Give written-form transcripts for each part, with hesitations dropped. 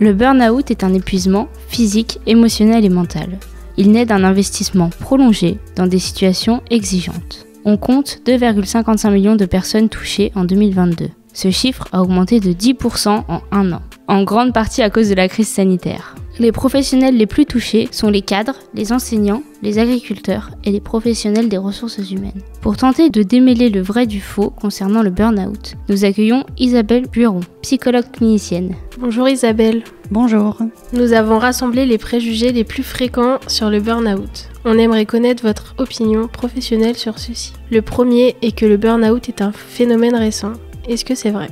Le burn-out est un épuisement physique, émotionnel et mental. Il naît d'un investissement prolongé dans des situations exigeantes. On compte 2,55 millions de personnes touchées en 2022. Ce chiffre a augmenté de 10% en un an, en grande partie à cause de la crise sanitaire. Les professionnels les plus touchés sont les cadres, les enseignants, les agriculteurs et les professionnels des ressources humaines. Pour tenter de démêler le vrai du faux concernant le burn-out, nous accueillons Isabelle Buron, psychologue clinicienne. Bonjour Isabelle. Bonjour. Nous avons rassemblé les préjugés les plus fréquents sur le burn-out. On aimerait connaître votre opinion professionnelle sur ceci. Le premier est que le burn-out est un phénomène récent. Est-ce que c'est vrai ?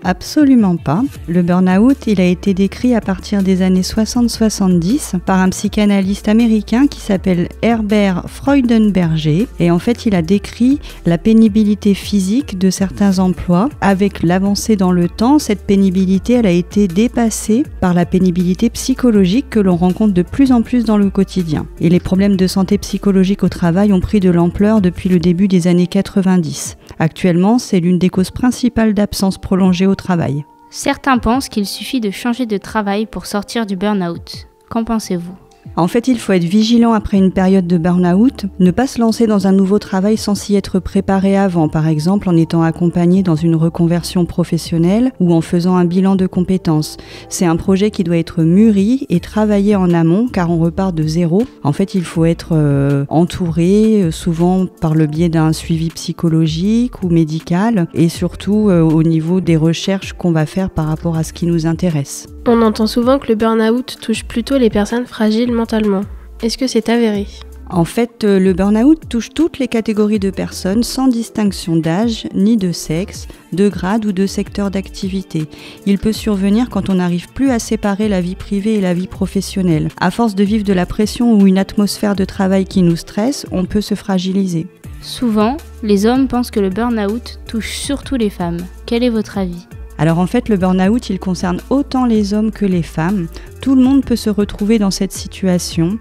Absolument pas. Le burn-out, il a été décrit à partir des années 60-70 par un psychanalyste américain qui s'appelle Herbert Freudenberger. Et en fait, il a décrit la pénibilité physique de certains emplois. Avec l'avancée dans le temps, cette pénibilité, elle a été dépassée par la pénibilité psychologique que l'on rencontre de plus en plus dans le quotidien. Et les problèmes de santé psychologique au travail ont pris de l'ampleur depuis le début des années 90. Actuellement, c'est l'une des causes principales d'absence prolongée au travail. Certains pensent qu'il suffit de changer de travail pour sortir du burn-out. Qu'en pensez-vous ? En fait, il faut être vigilant après une période de burn-out, ne pas se lancer dans un nouveau travail sans s'y être préparé avant, par exemple en étant accompagné dans une reconversion professionnelle ou en faisant un bilan de compétences. C'est un projet qui doit être mûri et travaillé en amont car on repart de zéro. En fait, il faut être entouré, souvent par le biais d'un suivi psychologique ou médical et surtout au niveau des recherches qu'on va faire par rapport à ce qui nous intéresse. On entend souvent que le burn-out touche plutôt les personnes fragiles mentalement. Est-ce que c'est avéré ? En fait, le burn-out touche toutes les catégories de personnes sans distinction d'âge, ni de sexe, de grade ou de secteur d'activité. Il peut survenir quand on n'arrive plus à séparer la vie privée et la vie professionnelle. À force de vivre de la pression ou une atmosphère de travail qui nous stresse, on peut se fragiliser. Souvent, les hommes pensent que le burn-out touche surtout les femmes. Quel est votre avis ? Alors en fait, le burn-out, il concerne autant les hommes que les femmes. Tout le monde peut se retrouver dans cette situation.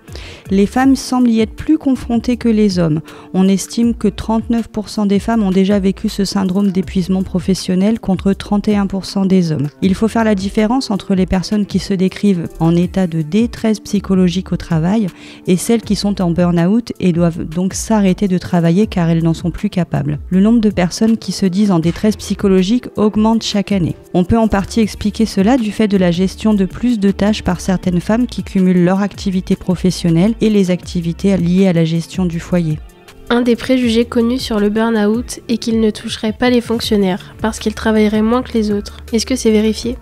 Les femmes semblent y être plus confrontées que les hommes. On estime que 39% des femmes ont déjà vécu ce syndrome d'épuisement professionnel contre 31% des hommes. Il faut faire la différence entre les personnes qui se décrivent en état de détresse psychologique au travail et celles qui sont en burn-out et doivent donc s'arrêter de travailler car elles n'en sont plus capables. Le nombre de personnes qui se disent en détresse psychologique augmente chaque année. On peut en partie expliquer cela du fait de la gestion de plus de tâches par certaines femmes qui cumulent leur activité professionnelle et les activités liées à la gestion du foyer. Un des préjugés connus sur le burn-out est qu'il ne toucherait pas les fonctionnaires parce qu'ils travailleraient moins que les autres. Est-ce que c'est vérifié ?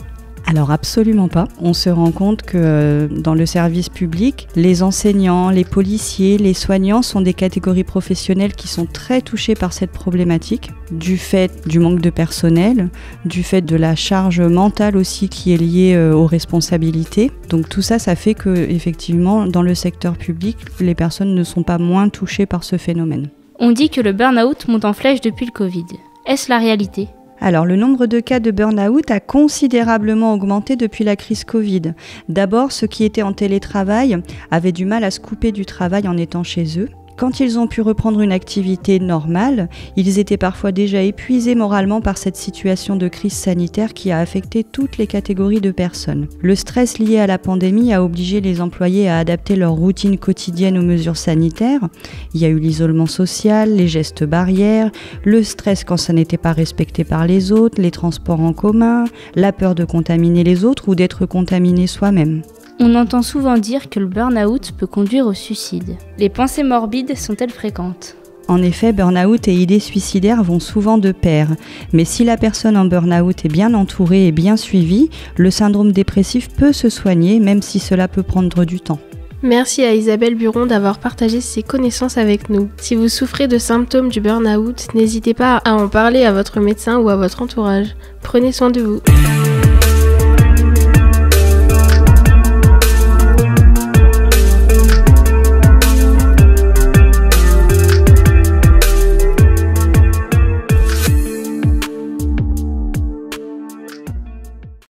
Alors absolument pas. On se rend compte que dans le service public, les enseignants, les policiers, les soignants sont des catégories professionnelles qui sont très touchées par cette problématique, du fait du manque de personnel, du fait de la charge mentale aussi qui est liée aux responsabilités. Donc tout ça, ça fait que effectivement, dans le secteur public, les personnes ne sont pas moins touchées par ce phénomène. On dit que le burn-out monte en flèche depuis le Covid. Est-ce la réalité ? Alors, le nombre de cas de burn-out a considérablement augmenté depuis la crise Covid. D'abord, ceux qui étaient en télétravail avaient du mal à se couper du travail en étant chez eux. Quand ils ont pu reprendre une activité normale, ils étaient parfois déjà épuisés moralement par cette situation de crise sanitaire qui a affecté toutes les catégories de personnes. Le stress lié à la pandémie a obligé les employés à adapter leur routine quotidienne aux mesures sanitaires. Il y a eu l'isolement social, les gestes barrières, le stress quand ça n'était pas respecté par les autres, les transports en commun, la peur de contaminer les autres ou d'être contaminé soi-même. On entend souvent dire que le burn-out peut conduire au suicide. Les pensées morbides sont-elles fréquentes ? En effet, burn-out et idées suicidaires vont souvent de pair. Mais si la personne en burn-out est bien entourée et bien suivie, le syndrome dépressif peut se soigner, même si cela peut prendre du temps. Merci à Isabelle Buron d'avoir partagé ses connaissances avec nous. Si vous souffrez de symptômes du burn-out, n'hésitez pas à en parler à votre médecin ou à votre entourage. Prenez soin de vous.